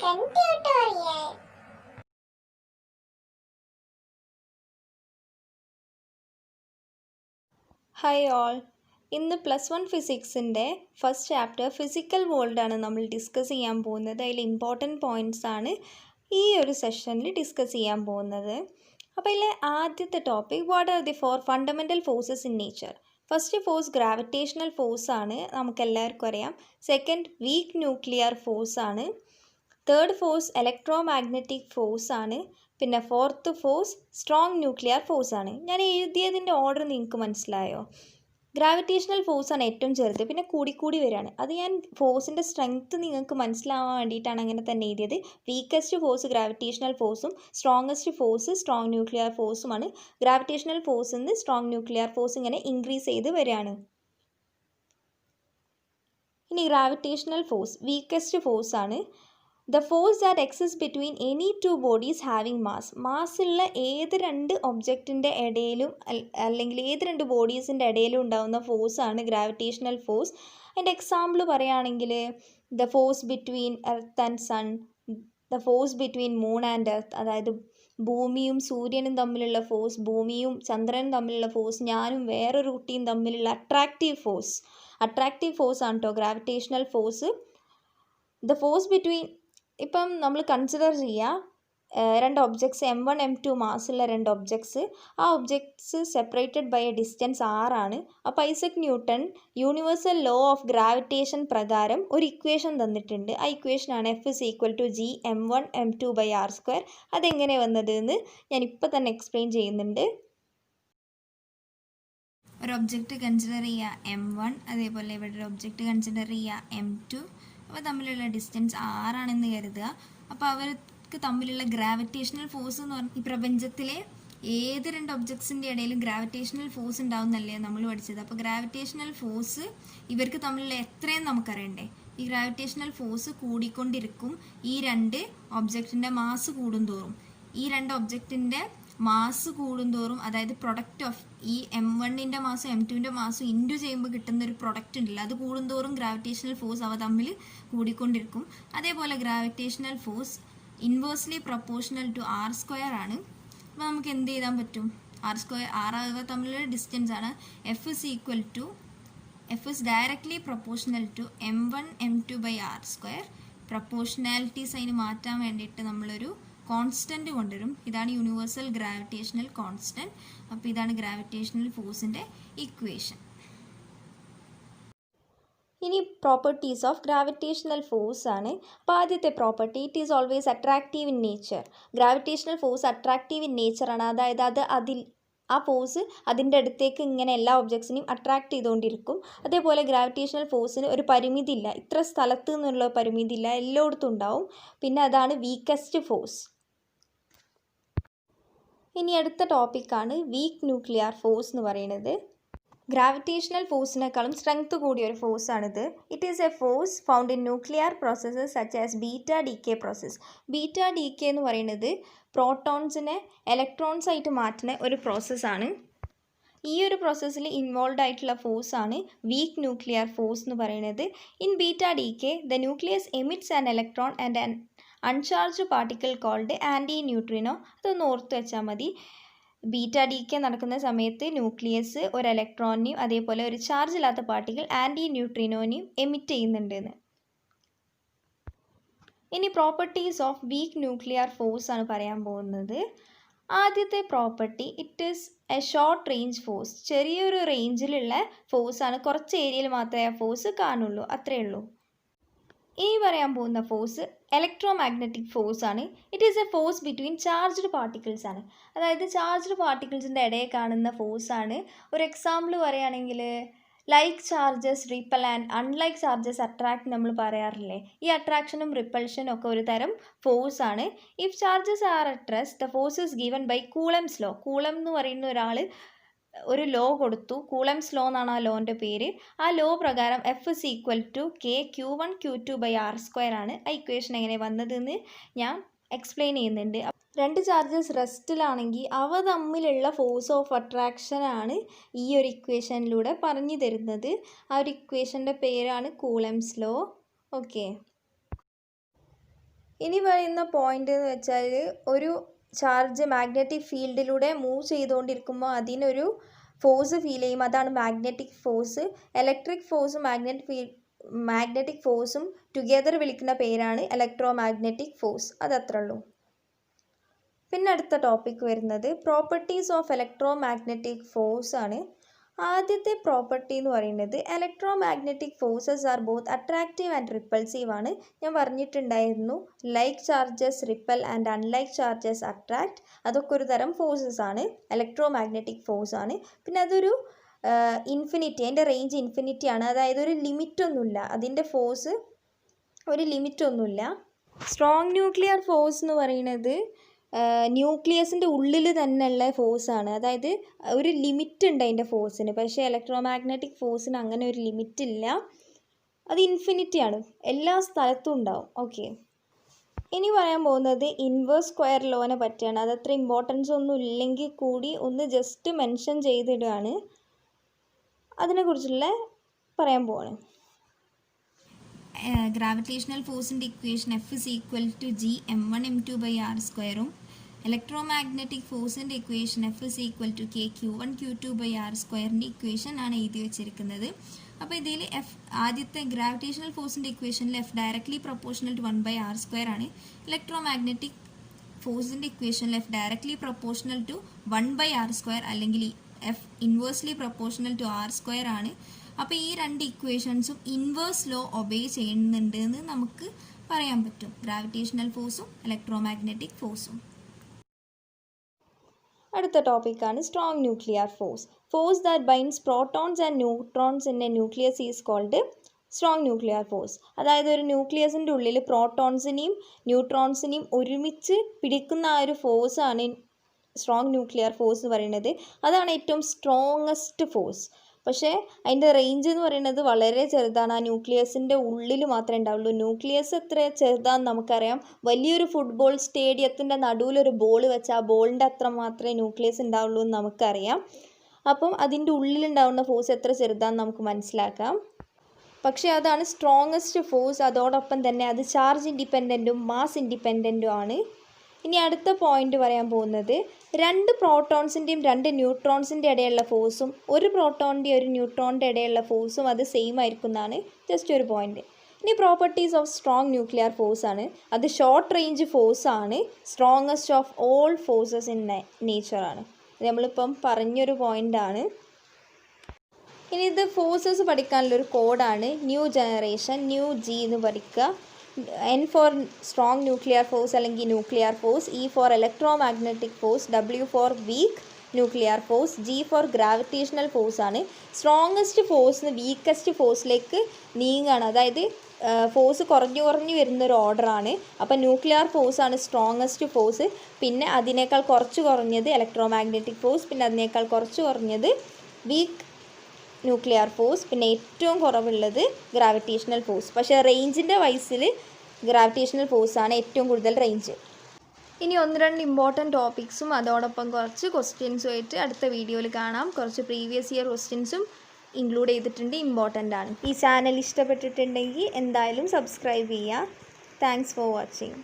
Second tutorial. Hi all, ഇന്ന് +1 ഫിസിക്സിൻ്റെ first chapter physical വേൾഡാണ് നമ്മൾ discuss ചെയ്യാൻ പോകുന്നത്. അതിൽ ഇമ്പോർട്ടൻറ്റ് പോയിൻറ്റ്സ് ആണ് ഈ ഒരു സെഷനിൽ ഡിസ്കസ് ചെയ്യാൻ പോകുന്നത്. അപ്പോൾ ഇതിലെ ആദ്യത്തെ topic, what are the 4 fundamental forces in nature. First force gravitational force ആണ്, നമുക്കെല്ലാവർക്കും അറിയാം. സെക്കൻഡ് വീക്ക് ന്യൂക്ലിയർ ഫോഴ്സ് ആണ്. Third force electro magnetic force ആണ്. പിന്നെ fourth force strong nuclear force ആണ്. ഞാൻ എഴുതിയതിൻ്റെ ഓർഡർ നിങ്ങൾക്ക് മനസ്സിലായോ? ഗ്രാവിറ്റേഷണൽ ഫോഴ്സാണ് ഏറ്റവും ചെറുത്, പിന്നെ കൂടിക്കൂടി വരികയാണ്. അത് ഞാൻ ഫോഴ്സിൻ്റെ സ്ട്രെങ്ത്ത് നിങ്ങൾക്ക് മനസ്സിലാവാൻ വേണ്ടിയിട്ടാണ് അങ്ങനെ തന്നെ എഴുതിയത്. വീക്കസ്റ്റ് ഫോഴ്സ് ഗ്രാവിറ്റേഷണൽ ഫോഴ്സും സ്ട്രോങ്ങസ്റ്റ് ഫോഴ്സ് സ്ട്രോങ് ന്യൂക്ലിയർ ഫോഴ്സുമാണ്. ഗ്രാവിറ്റേഷണൽ ഫോഴ്സിൽ നിന്ന് സ്ട്രോങ് ന്യൂക്ലിയർ ഫോഴ്സ് ഇങ്ങനെ ഇൻക്രീസ് ചെയ്ത് വരികയാണ്. ഇനി ഗ്രാവിറ്റേഷണൽ ഫോഴ്സ് വീക്കസ്റ്റ് ഫോഴ്സ് ആണ്. The force that exists between any two bodies having mass. മാസ്സുള്ള ഏത് രണ്ട് ഒബ്ജക്റ്റിൻ്റെ ഇടയിലും അല്ലെങ്കിൽ ഏത് രണ്ട് ബോഡീസിൻ്റെ ഇടയിലും ഉണ്ടാകുന്ന ഫോഴ്സാണ് ഗ്രാവിറ്റേഷണൽ ഫോഴ്സ്. അതിൻ്റെ എക്സാമ്പിൾ പറയുകയാണെങ്കിൽ the force between earth and sun, the force between moon and earth, അതായത് ഭൂമിയും സൂര്യനും തമ്മിലുള്ള ഫോഴ്സ്, ഭൂമിയും ചന്ദ്രനും തമ്മിലുള്ള ഫോഴ്സ്, ഞാനും വേറൊരു കുട്ടിയും തമ്മിലുള്ള അട്രാക്റ്റീവ് ഫോഴ്സ് ആണ് കേട്ടോ gravitational force. The force between, ഇപ്പം നമ്മൾ കൺസിഡർ ചെയ്യുക രണ്ട് ഒബ്ജക്ട്സ് M1 M2 മാസ്സുള്ള രണ്ട് ഒബ്ജക്ട്സ്. ആ objects separated by a distance R ആണ്. അപ്പോൾ Isaac Newton universal law of gravitation പ്രകാരം ഒരു ഇക്വേഷൻ തന്നിട്ടുണ്ട്. ആ ഇക്വേഷനാണ് F=g M1 M2/r². അതെങ്ങനെ വന്നത് എന്ന് ഞാനിപ്പോൾ തന്നെ എക്സ്പ്ലെയിൻ ചെയ്യുന്നുണ്ട്. ഒരു ഒബ്ജക്റ്റ് കൺസിഡർ ചെയ്യുക M1, അതേപോലെ ഇവിടെ ഒരു ഒബ്ജക്റ്റ് കൺസിഡർ ചെയ്യുക M2. അപ്പോൾ തമ്മിലുള്ള ഡിസ്റ്റൻസ് R ആണെന്ന് കരുതുക. അപ്പോൾ അവർക്ക് തമ്മിലുള്ള ഗ്രാവിറ്റേഷണൽ ഫോഴ്സ് എന്ന് പറഞ്ഞാൽ ഈ പ്രപഞ്ചത്തിലെ ഏത് രണ്ട് ഒബ്ജക്ട്സിൻ്റെ ഇടയിലും ഗ്രാവിറ്റേഷണൽ ഫോഴ്സ് ഉണ്ടാവുന്നല്ലേ നമ്മൾ പഠിച്ചത്. അപ്പോൾ ഗ്രാവിറ്റേഷണൽ ഫോഴ്സ് ഇവർക്ക് തമ്മിലുള്ള എത്രയും നമുക്കറിയണ്ടേ. ഈ ഗ്രാവിറ്റേഷണൽ ഫോഴ്സ് കൂടിക്കൊണ്ടിരിക്കും ഈ രണ്ട് ഒബ്ജക്റ്റിൻ്റെ മാസ് കൂടുന്തോറും. ഈ രണ്ട് ഒബ്ജക്റ്റിൻ്റെ മാസ് കൂടുന്തോറും, അതായത് പ്രൊഡക്റ്റ് ഓഫ് ഈ M1ൻ്റെ മാസും M2ൻ്റെ മാസും ഇൻറ്റു ചെയ്യുമ്പോൾ കിട്ടുന്ന ഒരു പ്രൊഡക്റ്റ് ഉണ്ടല്ലോ, അത് കൂടുന്തോറും ഗ്രാവിറ്റേഷണൽ ഫോഴ്സ് അവ തമ്മിൽ കൂടിക്കൊണ്ടിരിക്കും. അതേപോലെ gravitational force inversely proportional to R² ആണ്. അപ്പോൾ നമുക്ക് എന്ത് ചെയ്താൻ പറ്റും? R² അവ തമ്മിലുള്ള ഡിസ്റ്റൻസ് ആണ്. F is directly proportional to M1 M2/r². Proportionality sign മാറ്റാൻ വേണ്ടിയിട്ട് നമ്മളൊരു കോൺസ്റ്റൻറ്റ് കൊണ്ടുവരും. ഇതാണ് യൂണിവേഴ്സൽ ഗ്രാവിറ്റേഷണൽ കോൺസ്റ്റൻറ്റ്. അപ്പോൾ ഇതാണ് ഗ്രാവിറ്റേഷണൽ ഫോഴ്സിൻ്റെ ഇക്വേഷൻ. ഇനി പ്രോപ്പർട്ടീസ് ഓഫ് ഗ്രാവിറ്റേഷണൽ ഫോഴ്സ് ആണ്. അപ്പോൾ ആദ്യത്തെ property, it is always attractive in nature. Gravitational force attractive in നേച്ചറാണ്. അതായത് ആ ഫോഴ്സ് അതിൻ്റെ അടുത്തേക്ക് ഇങ്ങനെ എല്ലാ ഒബ്ജക്ട്സിനെയും അട്രാക്റ്റ് ചെയ്തുകൊണ്ടിരിക്കും. അതേപോലെ ഗ്രാവിറ്റേഷണൽ ഫോഴ്സിന് ഒരു പരിമിതി ഇല്ല, ഇത്ര സ്ഥലത്ത് നിന്നുള്ള പരിമിതി ഇല്ല, എല്ലായിടത്തും ഉണ്ടാവും. പിന്നെ അതാണ് വീക്കസ്റ്റ് ഫോഴ്സ്. ഇനി അടുത്ത ടോപ്പിക്കാണ് വീക്ക് ന്യൂക്ലിയർ ഫോഴ്സ് എന്ന് പറയുന്നത്. ഗ്രാവിറ്റേഷണൽ ഫോഴ്സിനേക്കാളും സ്ട്രെങ്ത് കൂടിയ ഒരു ഫോഴ്സാണിത്. It is a force found in nuclear processes such as beta decay process. Beta decay എന്ന് പറയുന്നത് പ്രോട്ടോൺസിനെ ഇലക്ട്രോൺസ് ആയിട്ട് മാറ്റുന്ന ഒരു പ്രോസസ്സാണ്. ഈ ഒരു പ്രോസസ്സിൽ ഇൻവോൾവ് ആയിട്ടുള്ള ഫോഴ്സാണ് വീക്ക് ന്യൂക്ലിയർ ഫോഴ്സ് എന്ന് പറയുന്നത്. In beta decay the nucleus emits an electron and an uncharged particle called antineutrino. അതൊന്ന് ഓർത്ത് വെച്ചാൽ മതി. ബീറ്റ ഡീകെ നടക്കുന്ന സമയത്ത് ന്യൂക്ലിയസ് ഒരു ഇലക്ട്രോണിനെയും അതേപോലെ ഒരു ചാർജ് ഇല്ലാത്ത പാർട്ടിക്കിൾ ആൻറ്റി ന്യൂട്രിനോനെയും എമിറ്റ് ചെയ്യുന്നുണ്ടെന്ന്. ഇനി properties of weak nuclear force ആണ് പറയാൻ പോകുന്നത്. ആദ്യത്തെ property, it is A short range force. ചെറിയൊരു റേഞ്ചിലുള്ള ഫോഴ്സാണ്, കുറച്ച് ഏരിയയിൽ മാത്രമേ ആ ഫോഴ്സ് കാണുള്ളൂ, അത്രയേ ഉള്ളൂ. ഇനി പറയാൻ പോകുന്ന ഫോഴ്സ് ഇലക്ട്രോ മാഗ്നറ്റിക് ഫോഴ്സ് ആണ്. It is a force between charged particles ആണ്. അതായത് ചാർജ്ഡ് പാർട്ടിക്കിൾസിൻ്റെ ഇടയിൽ കാണുന്ന ഫോഴ്സാണ്. ഒരു എക്സാമ്പിൾ പറയുകയാണെങ്കിൽ like charges repel and unlike charges attract നമ്മൾ പറയാറില്ലേ. ഈ അട്രാക്ഷനും റിപ്പൾഷനും ഒക്കെ ഒരു തരം ഫോഴ്സാണ്. If charges are at rest the force is given by Coulomb's law. Coulomb എന്ന് പറയുന്ന ഒരാൾ ഒരു ലോ കൊടുത്തു, കൂളംസ് ലോ എന്നാണ് ആ ലോൻ്റെ പേര്. ആ ലോ പ്രകാരം F=K Q1 Q2/r² ആണ്. ആ ഇക്വേഷൻ എങ്ങനെ വന്നതെന്ന് ഞാൻ എക്സ്പ്ലെയിൻ ചെയ്യുന്നുണ്ട്. രണ്ട് ചാർജസ് റെസ്റ്റിലാണെങ്കിൽ അവ തമ്മിലുള്ള ഫോഴ്സ് ഓഫ് അട്രാക്ഷൻ ആണ് ഈ ഒരു ഇക്വേഷനിലൂടെ പറഞ്ഞു തരുന്നത്. ആ ഒരു ഇക്വേഷൻ്റെ പേരാണ് കൂളംസ് ലോ. ഓക്കെ, ഇനി പറയുന്ന പോയിന്റ് എന്ന് വെച്ചാൽ ഒരു ചാർജ് മാഗ്നറ്റിക് ഫീൽഡിലൂടെ മൂവ് ചെയ്തുകൊണ്ടിരിക്കുമ്പോൾ അതിനൊരു ഫോഴ്സ് ഫീൽ ചെയ്യും, അതാണ് മാഗ്നറ്റിക് ഫോഴ്സ്. ഇലക്ട്രിക് ഫോഴ്സും മാഗ്നറ്റിക് ഫോഴ്സും ടുഗെദർ വിളിക്കുന്ന പേരാണ് ഇലക്ട്രോ മാഗ്നറ്റിക് ഫോഴ്സ്. അതത്രേ ഉള്ളൂ. പിന്നെ അടുത്ത ടോപ്പിക് വരുന്നത് properties of electro magnetic force ആണ്. ആദ്യത്തെ പ്രോപ്പർട്ടി എന്ന് പറയുന്നത് electro magnetic forces are both attractive and repulsive ആണ്. ഞാൻ പറഞ്ഞിട്ടുണ്ടായിരുന്നു like charges repel and unlike charges attract. അതൊക്കെ ഒരു തരം ഫോഴ്സസ് ആണ്, ഇലക്ട്രോ മാഗ്നറ്റിക് ഫോഴ്സ് ആണ്. പിന്നെ അതൊരു ഇൻഫിനിറ്റി, അതിൻ്റെ റേഞ്ച് ഇൻഫിനിറ്റി ആണ്, അതായത് ഒരു ലിമിറ്റൊന്നുമില്ല, അതിൻ്റെ ഫോഴ്സ് ഒരു ലിമിറ്റൊന്നുമില്ല. സ്ട്രോങ് ന്യൂക്ലിയർ ഫോഴ്സ് എന്ന് പറയുന്നത് ന്യൂക്ലിയസിൻ്റെ ഉള്ളിൽ തന്നെയുള്ള ഫോഴ്സാണ്, അതായത് ഒരു ലിമിറ്റ് ഉണ്ട് അതിൻ്റെ ഫോഴ്സിന്. പക്ഷേ ഇലക്ട്രോ മാഗ്നറ്റിക് ഫോഴ്സിന് അങ്ങനെ ഒരു ലിമിറ്റ് ഇല്ല, അത് ഇൻഫിനിറ്റിയാണ്, എല്ലാ സ്ഥലത്തും ഉണ്ടാവും. ഓക്കെ, ഇനി പറയാൻ പോകുന്നത് ഇൻവേഴ്സ് സ്ക്വയർ ലോനെ പറ്റിയാണ്. അതത്ര ഇമ്പോർട്ടൻസ് ഒന്നും ഇല്ലെങ്കിൽ കൂടി ഒന്ന് ജസ്റ്റ് മെൻഷൻ ചെയ്തിടുകയാണ്, അതിനെക്കുറിച്ചുള്ള പറയാൻ പോവാണ്. ഗ്രാവിറ്റേഷണൽ ഫോഴ്സിൻ്റെ equation F is equal to G m1 m2 by r സ്ക്വയറും ഇലക്ട്രോ മാഗ്നറ്റിക് ഫോഴ്സിൻ്റെ equation F is equal to K q1 q2 by r സ്ക്വയറിൻ്റെ ഇക്വേഷൻ ആണ് എഴുതി വെച്ചിരിക്കുന്നത്. അപ്പോൾ ഇതിൽ ആദ്യത്തെ ഗ്രാവിറ്റേഷണൽ ഫോഴ്സിൻ്റെ ഇക്വേഷനിൽ F directly proportional to 1 by r square ആണ്. ഇലക്ട്രോ മാഗ്നറ്റിക് ഫോഴ്സിൻ്റെ ഇക്വേഷനിൽ F directly proportional to 1 by r square അല്ലെങ്കിൽ F inversely proportional to r square ആണ്. അപ്പോൾ ഈ രണ്ട് ഇക്വേഷൻസും ഇൻവേഴ്സ് ലോ ഒബേ ചെയ്യുന്നുണ്ട് എന്ന് നമുക്ക് പറയാൻ പറ്റും, ഗ്രാവിറ്റേഷണൽ ഫോഴ്സും ഇലക്ട്രോ മാഗ്നറ്റിക് ഫോഴ്സും. അടുത്ത ടോപ്പിക്കാണ് strong nuclear force. Force that binds protons and neutrons in a nucleus is called strong nuclear force. അതായത് ഒരു ന്യൂക്ലിയസിൻ്റെ ഉള്ളിൽ പ്രോട്ടോൺസിനെയും ന്യൂട്രോൺസിനെയും ഒരുമിച്ച് പിടിക്കുന്ന ആ ഒരു ഫോഴ്സാണ് സ്ട്രോങ് ന്യൂക്ലിയർ ഫോഴ്സ് എന്ന് പറയുന്നത്. അതാണ് ഏറ്റവും സ്ട്രോങ്ങസ്റ്റ് ഫോഴ്സ്. പക്ഷേ അതിൻ്റെ റേഞ്ച് എന്ന് പറയുന്നത് വളരെ ചെറുതാണ്, ആ ന്യൂക്ലിയസിൻ്റെ ഉള്ളിൽ മാത്രമേ ഉണ്ടാവുള്ളൂ. ന്യൂക്ലിയസ് എത്ര ചെറുതാണെന്ന് നമുക്കറിയാം, വലിയൊരു ഫുട്ബോൾ സ്റ്റേഡിയത്തിൻ്റെ നടുവിലൊരു ബോൾ വെച്ചാൽ ആ ബോളിൻ്റെ അത്ര മാത്രമേ ന്യൂക്ലിയസ് ഉണ്ടാവുള്ളൂ എന്ന് നമുക്കറിയാം. അപ്പം അതിൻ്റെ ഉള്ളിലുണ്ടാവുന്ന ഫോഴ്സ് എത്ര ചെറുതാണെന്ന് നമുക്ക് മനസ്സിലാക്കാം. പക്ഷേ അതാണ് സ്ട്രോങ്ങസ്റ്റ് ഫോഴ്സ്. അതോടൊപ്പം തന്നെ അത് ചാർജ് ഇൻഡിപെൻഡൻറ്റും മാസ് ഇൻഡിപെൻഡൻറ്റും ആണ്. ഇനി അടുത്ത പോയിന്റ് പറയാൻ പോകുന്നത് രണ്ട് പ്രോട്ടോൺസിൻ്റെയും രണ്ട് ന്യൂട്രോൺസിൻ്റെ ഇടയിലുള്ള ഫോഴ്സും ഒരു പ്രോട്ടോണിൻ്റെ ഒരു ന്യൂട്രോണിൻ്റെ ഇടയിലുള്ള ഫോഴ്സും അത് സെയിം ആയിരിക്കും എന്നാണ് ജസ്റ്റ് ഒരു പോയിന്റ്. ഇനി properties of strong nuclear force ആണ്. അത് ഷോർട്ട് റേഞ്ച് ഫോഴ്സ് ആണ്, strongest of all forces in നേച്ചറാണ്. ഇത് നമ്മളിപ്പം പറഞ്ഞൊരു പോയിൻ്റാണ്. ഇനി ഇത് ഫോഴ്സസ് പഠിക്കാനുള്ളൊരു കോഡാണ് ന്യൂ ജനറേഷൻ, ന്യൂ ജി എന്ന് പഠിക്കുക. N for strong nuclear force അല്ലെങ്കിൽ nuclear force, E for electromagnetic force, W for weak nuclear force, G for gravitational force ആണ്. സ്ട്രോങ്ങസ്റ്റ് ഫോഴ്സിന് വീക്കസ്റ്റ് ഫോഴ്സിലേക്ക് നീങ്ങുകയാണ്, അതായത് ഫോഴ്സ് കുറഞ്ഞു വരുന്നൊരു ഓർഡറാണ്. അപ്പോൾ ന്യൂക്ലിയർ ഫോഴ്സാണ് സ്ട്രോങ്ങസ്റ്റ് ഫോഴ്സ്, പിന്നെ അതിനേക്കാൾ കുറച്ച് കുറഞ്ഞത് ഇലക്ട്രോമാഗ്നറ്റിക് ഫോഴ്സ്, പിന്നെ അതിനേക്കാൾ കുറച്ച് കുറഞ്ഞത് വീക്ക് ന്യൂക്ലിയർ ഫോഴ്സ്, പിന്നെ ഏറ്റവും കുറവുള്ളത് ഗ്രാവിറ്റേഷണൽ ഫോഴ്സ്. പക്ഷേ റേഞ്ചിൻ്റെ വയസ്സിൽ ഗ്രാവിറ്റേഷണൽ ഫോഴ്സാണ് ഏറ്റവും കൂടുതൽ റേഞ്ച്. ഇനി ഒന്ന് രണ്ട് ഇമ്പോർട്ടൻറ്റ് ടോപ്പിക്സും അതോടൊപ്പം കുറച്ച് ക്വസ്റ്റ്യൻസും ആയിട്ട് അടുത്ത വീഡിയോയിൽ കാണാം. കുറച്ച് പ്രീവിയസ് ഇയർ ക്വസ്റ്റ്യൻസും ഇൻക്ലൂഡ് ചെയ്തിട്ടുണ്ട്, ഇമ്പോർട്ടൻ്റ് ആണ്. ഈ ചാനൽ ഇഷ്ടപ്പെട്ടിട്ടുണ്ടെങ്കിൽ എന്തായാലും സബ്സ്ക്രൈബ് ചെയ്യുക. Thanks for watching.